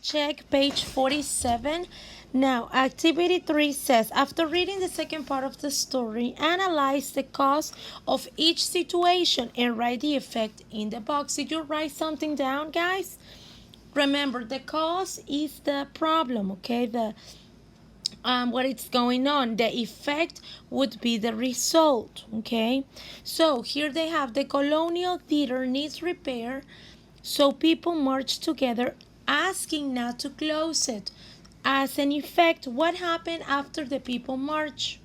check page 47. Now, activity 3 says, after reading the second part of the story, analyze the cause of each situation and write the effect in the box. Did you write something down, guys? Remember, the cause is the problem, okay? What is going on. The effect would be the result, okay? So here they have the colonial theater needs repair, so people march together asking not to close it. As an effect, what happened after the people march?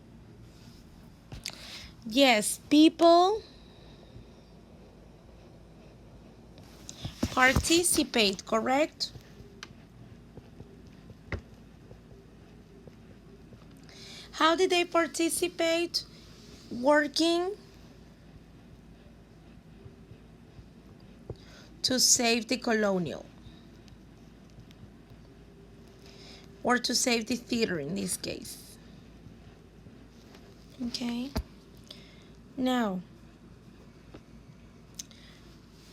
Yes, people participate, correct? How did they participate? Working to save the colonial, or to save the theater in this case. Okay. Now,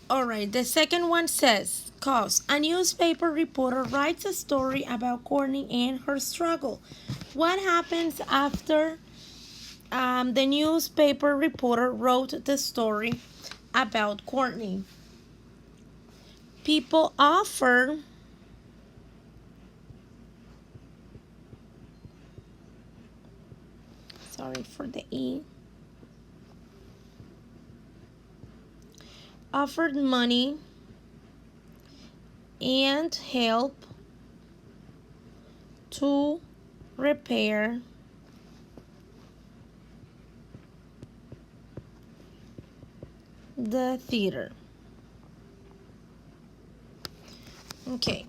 all right, the second one says, cause. A newspaper reporter writes a story about Courtney and her struggle. What happens after the newspaper reporter wrote the story about Courtney? People offer sorry for the E. Offered money and help to repair the theater. Okay.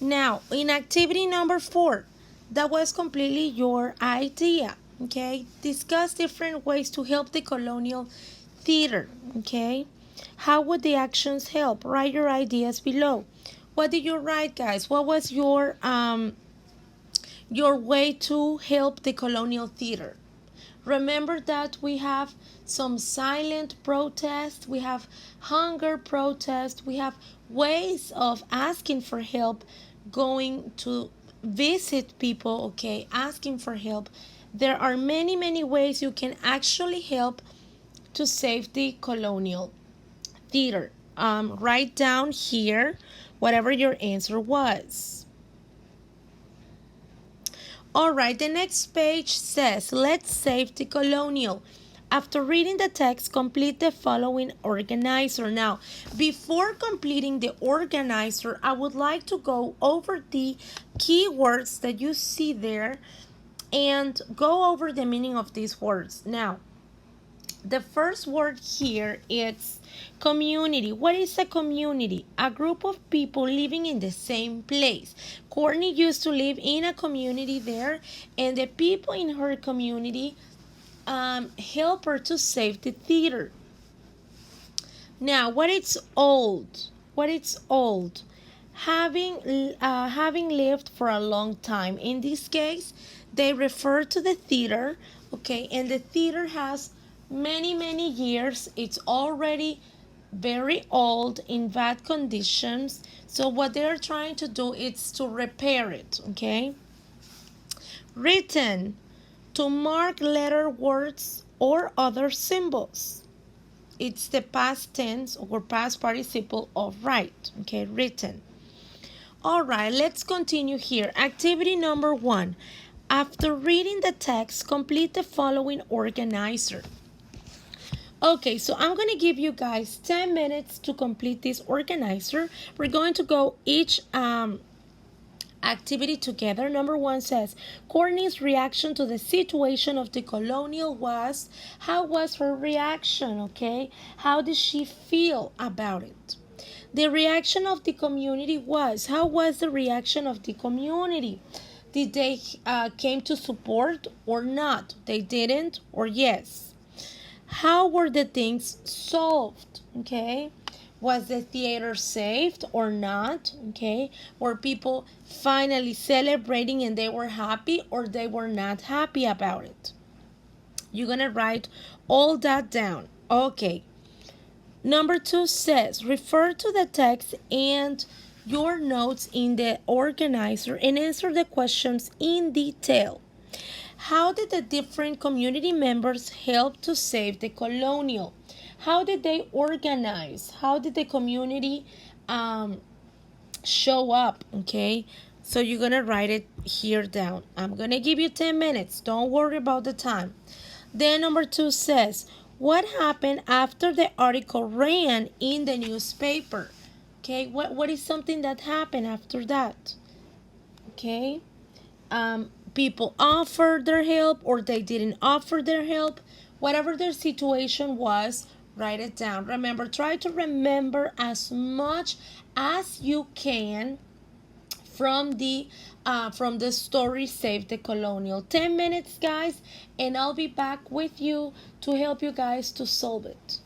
Now, in activity number 4, that was completely your idea. Okay. Discuss different ways to help the colonial theater. Okay. How would the actions help? Write your ideas below. What did you write, guys? What was your way to help the colonial theater? Remember that we have some silent protest, we have hunger protest, we have ways of asking for help, going to visit people, okay, asking for help. There are many, many ways you can actually help to save the colonial theater. Write down here whatever your answer was. All right, the next page says, let's save the colonial. After reading the text, complete the following organizer. Now, before completing the organizer, I would like to go over the keywords that you see there and go over the meaning of these words. Now, the first word here is community. What is a community? A group of people living in the same place. Courtney used to live in a community there, and the people in her community help her to save the theater. Now, what is old? What is old? Having lived for a long time. In this case, they refer to the theater, okay, and the theater has many, many years. It's already very old, in bad conditions. So what they're trying to do is to repair it, okay? Written, to mark letter words or other symbols. It's the past tense or past participle of write, okay? Written. All right, let's continue here. Activity number 1. After reading the text, complete the following organizer. Okay, so I'm going to give you guys 10 minutes to complete this organizer. We're going to go each activity together. Number 1 says, Courtney's reaction to the situation of the colonial was, how was her reaction, okay? How did she feel about it? The reaction of the community was, how was the reaction of the community? Did they came to support or not? They didn't or yes? How were the things solved? Okay. Was the theater saved or not? Okay. Were people finally celebrating and they were happy or they were not happy about it? You're going to write all that down. Okay. Number 2 says, refer to the text and your notes in the organizer and answer the questions in detail. How did the different community members help to save the colonial? How did they organize? How did the community um, show up? Okay, so you're gonna write it here down. I'm gonna give you 10 minutes. Don't worry about the time. Then number 2 says, what happened after the article ran in the newspaper? Okay, what is something that happened after that? Okay, people offered their help or they didn't offer their help. Whatever their situation was, write it down. Remember, try to remember as much as you can from the story Save the Colonial. 10 minutes, guys, and I'll be back with you to help you guys to solve it.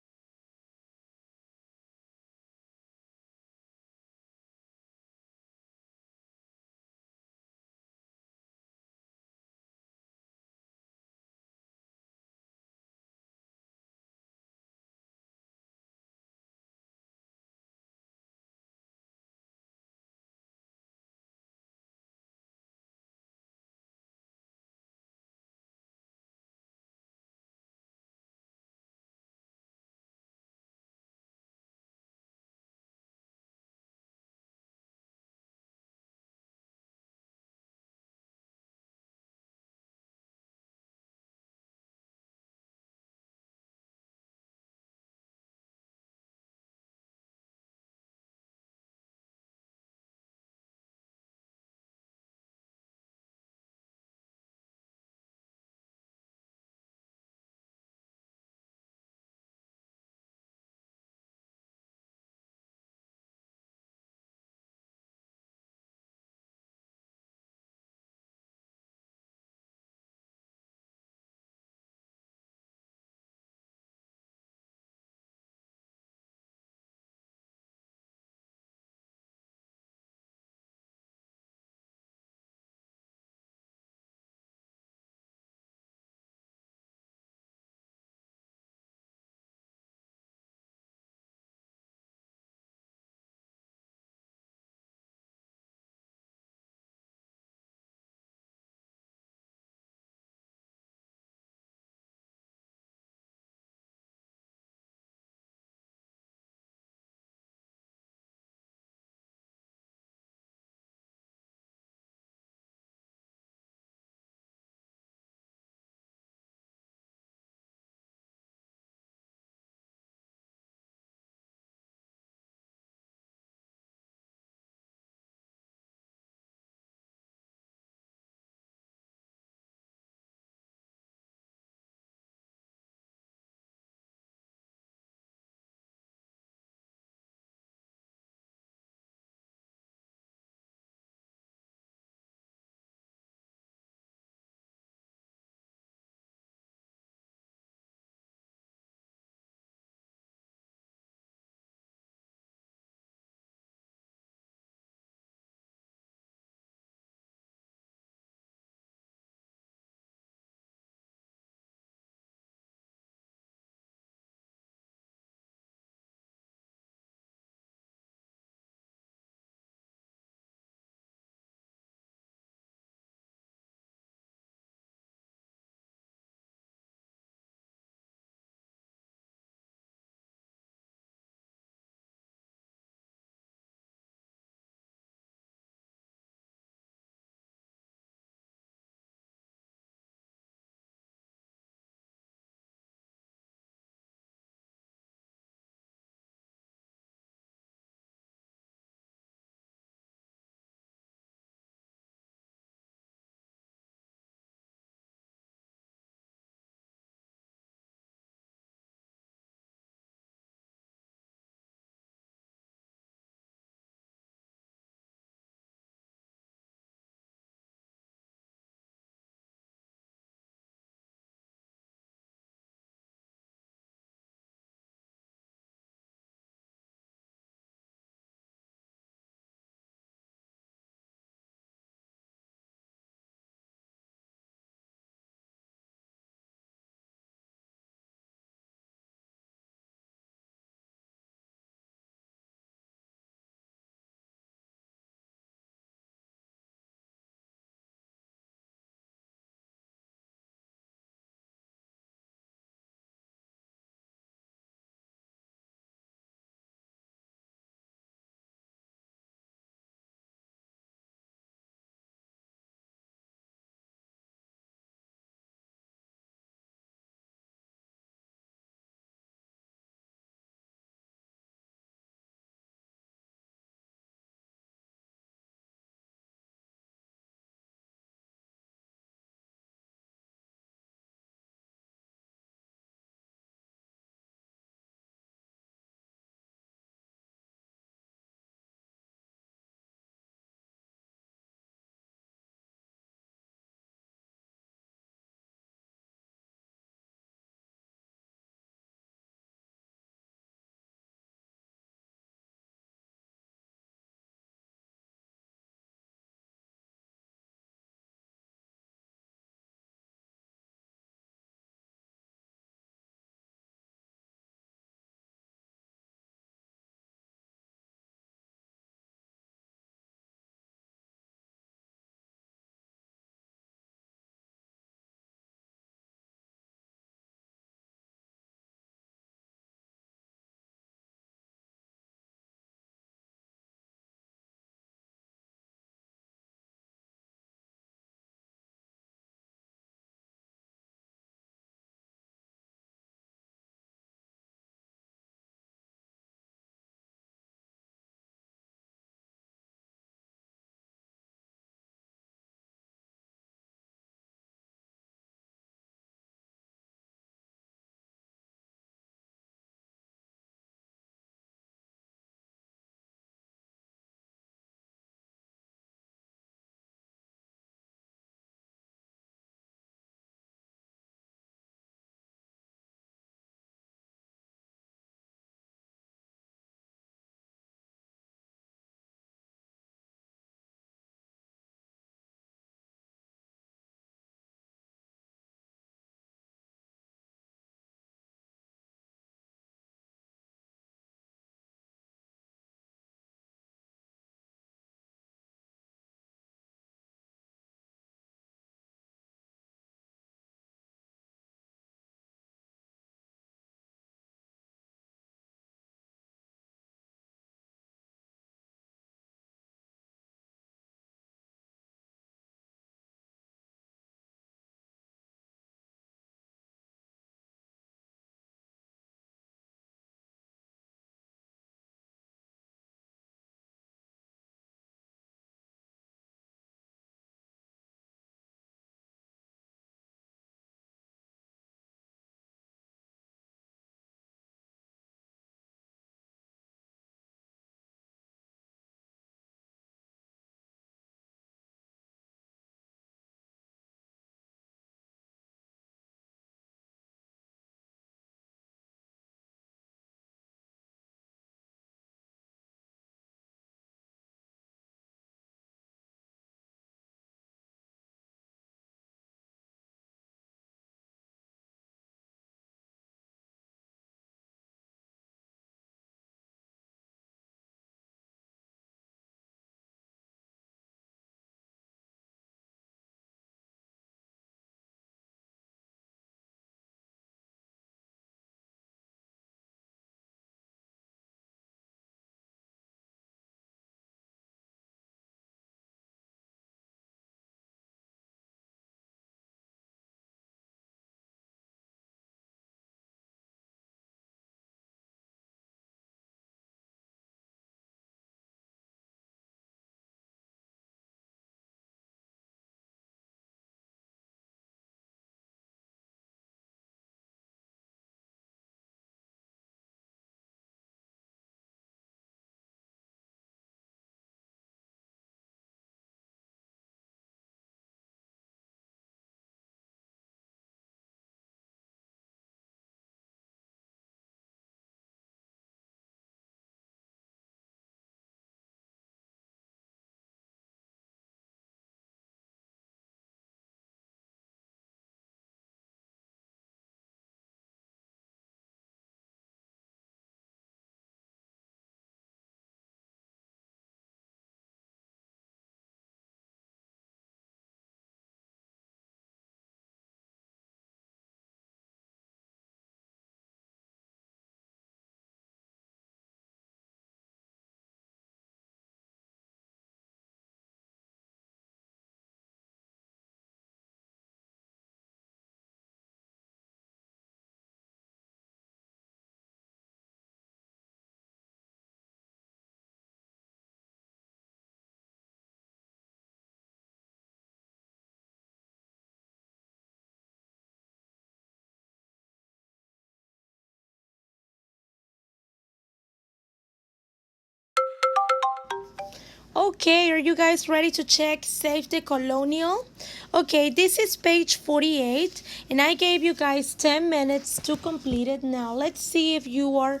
Okay, are you guys ready to check Save the Colonial? Okay, this is page 48, and I gave you guys 10 minutes to complete it. Now, let's see if you are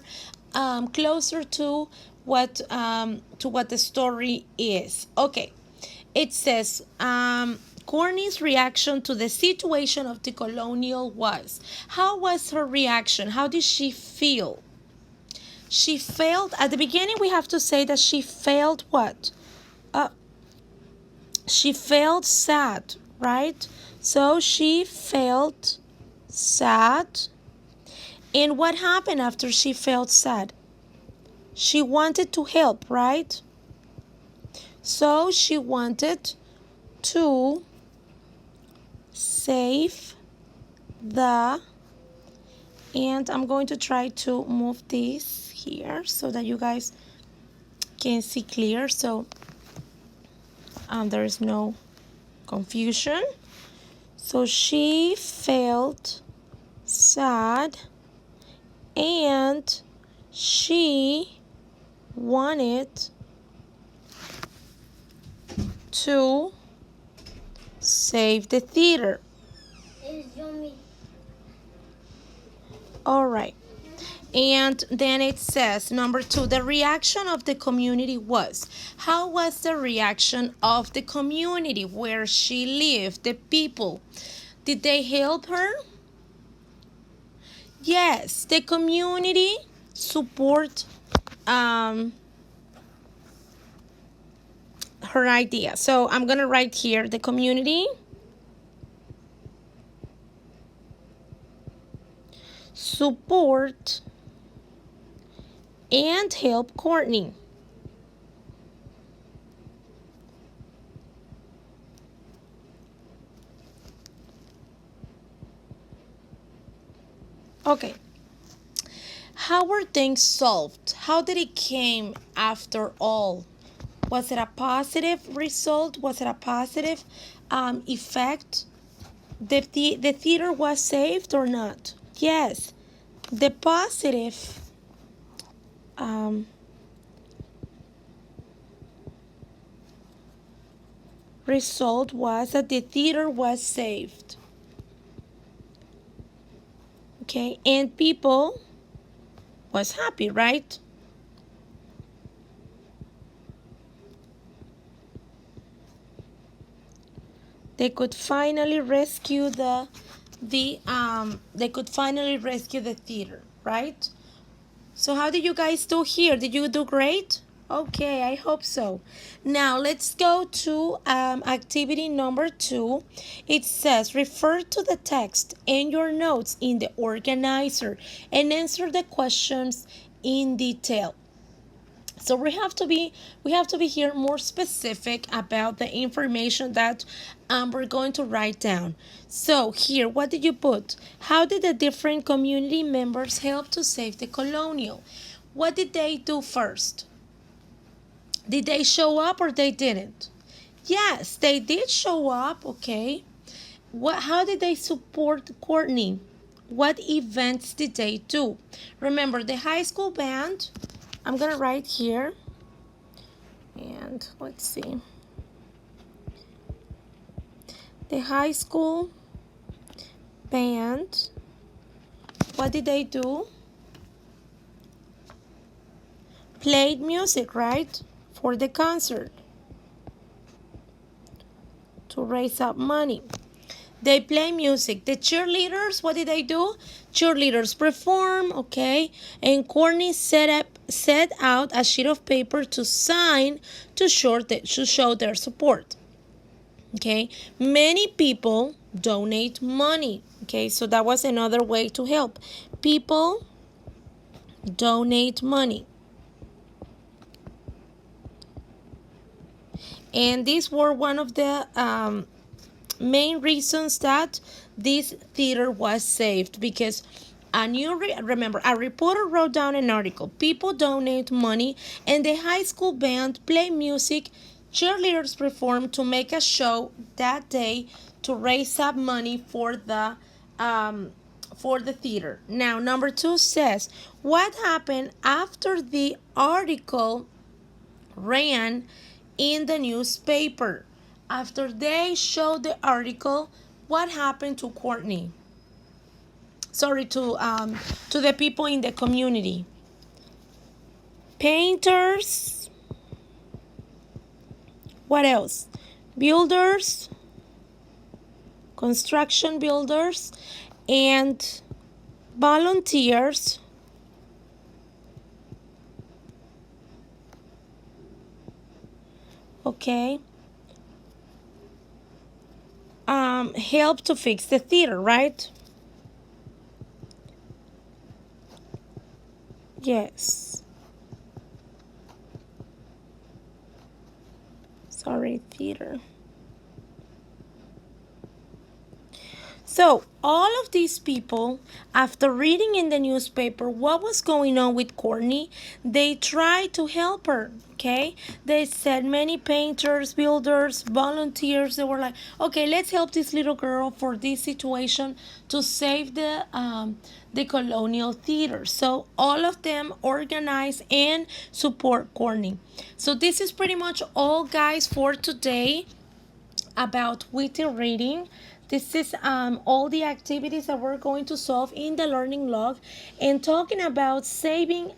closer to what the story is. Okay, it says Courtney's reaction to the situation of the colonial was. How was her reaction? How did she feel? She felt, at the beginning we have to say that she felt what? Uh, she felt sad, right? So she felt sad. And what happened after she felt sad? She wanted to help, right? So she wanted to save the, and I'm going to try to move this here so that you guys can see clear, so there is no confusion. So she felt sad and she wanted to save the theater. All right. And then it says, number 2, the reaction of the community was. How was the reaction of the community where she lived, the people? Did they help her? Yes, the community support her idea. So I'm going to write here, the community support and help Courtney. Okay. How were things solved? How did it came after all? Was it a positive result? Was it a positive effect? The theater was saved or not? Yes. The positive result was that the theater was saved. Okay, and people was happy, right? They could finally rescue the theater, right? So how did you guys do here? Did you do great? Okay, I hope so. Now let's go to activity number 2. It says refer to the text and your notes in the organizer and answer the questions in detail. So we have to be here more specific about the information that we're going to write down. So here, what did you put? How did the different community members help to save the colonial? What did they do first? Did they show up or they didn't? Yes, they did show up, okay. How did they support Courtney? What events did they do? Remember, the high school band, I'm going to write here, and let's see. The high school band, what did they do? Played music, right? For the concert. To raise up money. They play music. The cheerleaders, what did they do? Cheerleaders perform, okay? And Courtney set out a sheet of paper to sign to show their support. Okay? Many people donate money. Okay? So that was another way to help. People donate money. And these were one of the main reasons that this theater was saved, because remember, a reporter wrote down an article. People donate money, and the high school band play music. Cheerleaders perform to make a show that day to raise up money for the theater. Now, number 2 says, what happened after the article ran in the newspaper. After they showed the article, what happened to Courtney? Sorry, to the people in the community. Painters. What else? Builders, construction builders, and volunteers okay help to fix the theater, right? Yes. Sorry, theater. So, all of these people, after reading in the newspaper what was going on with Courtney, they tried to help her. Okay, they said many painters, builders, volunteers. They were like, okay, let's help this little girl for this situation to save the colonial theater. So all of them organize and support Courtney. So this is pretty much all, guys, for today about witty reading. This is all the activities that we're going to solve in the learning log and talking about saving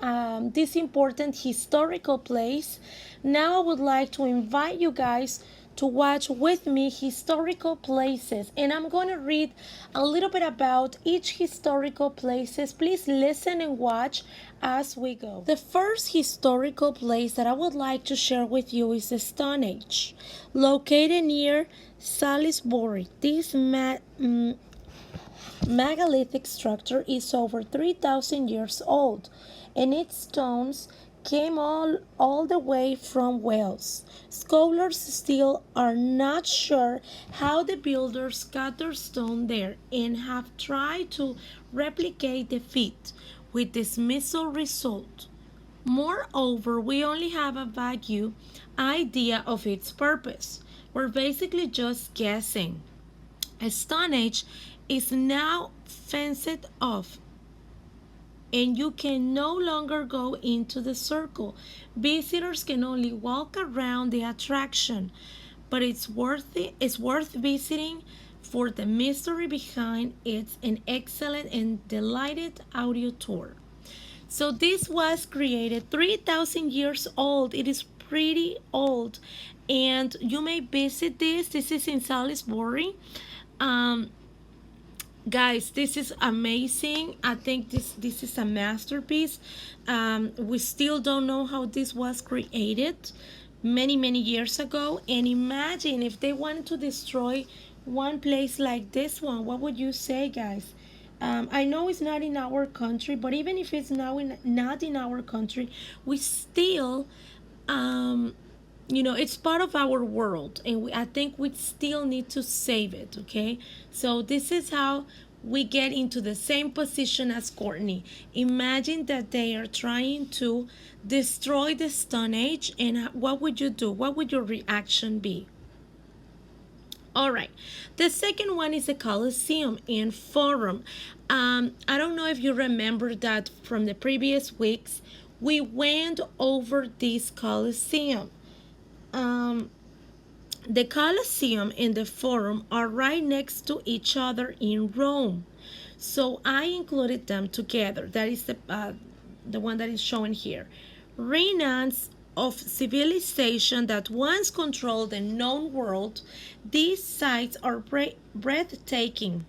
this important historical place. Now I would like to invite you guys to watch with me historical places, and I'm going to read a little bit about each historical places. Please listen and watch as we go. The first historical place that I would like to share with you is the Stone Age, located near Salisbury. This megalithic structure is over 3,000 years old, and its stones came all the way from Wales. Scholars still are not sure how the builders got their stone there and have tried to replicate the feat with dismissal result. Moreover, we only have a vague idea of its purpose. We're basically just guessing. Stone Age is now fenced off and you can no longer go into the circle. Visitors can only walk around the attraction, but it's worth visiting for the mystery behind it, an excellent and delighted audio tour. So this was created 3,000 years old. It is pretty old, and you may visit this. This is in Salisbury. Um, Guys, this is amazing. I think this is a masterpiece. We still don't know how this was created many years ago. And imagine if they wanted to destroy one place like this one. What would you say, guys? I know it's not in our country, but even if it's not in our country, we still it's part of our world, and I think we still need to save it. Okay, so this is how we get into the same position as Courtney. Imagine that they are trying to destroy the Stone Age, and what would you do? What would your reaction be? All right, the second one is the Colosseum and Forum. I don't know if you remember that from the previous weeks we went over this Colosseum. um, the Colosseum and the Forum are right next to each other in Rome. So I included them together. That is the one that is shown here. Remnants of civilization that once controlled the known world, these sites are breathtaking,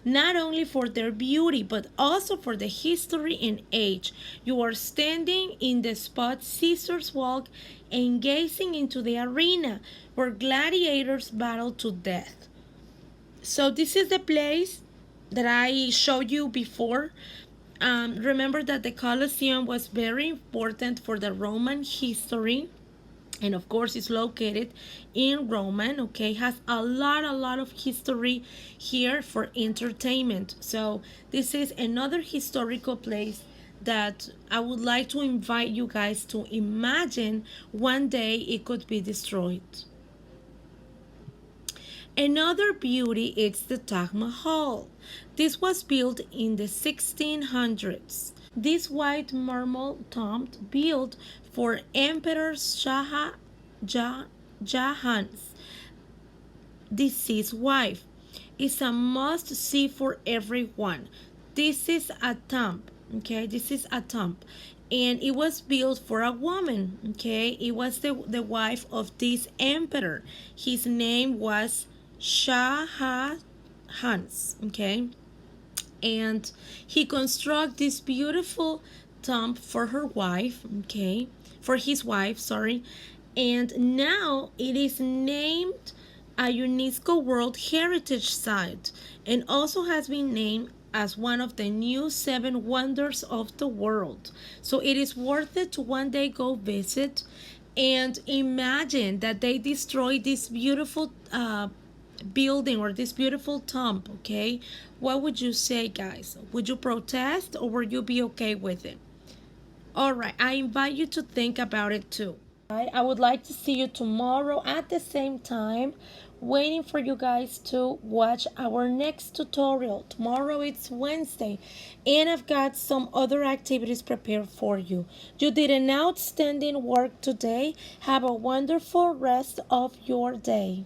not only for their beauty but also for the history and age. You are standing in the spot Caesar's walk and gazing into the arena where gladiators battled to death. So this is the place that I showed you before. Remember that the Colosseum was very important for the Roman history, and of course it's located in Roman. Okay, has a lot of history here for entertainment. So this is another historical place that I would like to invite you guys to imagine one day it could be destroyed. Another beauty is the Taj Mahal. This was built in the 1600s. This white marble tomb built for Emperor Jahan's deceased wife. It's a must see for everyone. This is a tomb, okay? This is a tomb. And it was built for a woman, okay? It was the wife of this emperor. His name was Shah Hans, okay? And he constructed this beautiful tomb for her wife, okay? For his wife, sorry. And now it is named a UNESCO World Heritage Site and also has been named as one of the new seven wonders of the world. So it is worth it to one day go visit and imagine that they destroyed this beautiful building or this beautiful tomb, okay? What would you say, guys? Would you protest or would you be okay with it? All right, I invite you to think about it too. I would like to see you tomorrow at the same time, waiting for you guys to watch our next tutorial. Tomorrow it's Wednesday, and I've got some other activities prepared for you. You did an outstanding work today. Have a wonderful rest of your day.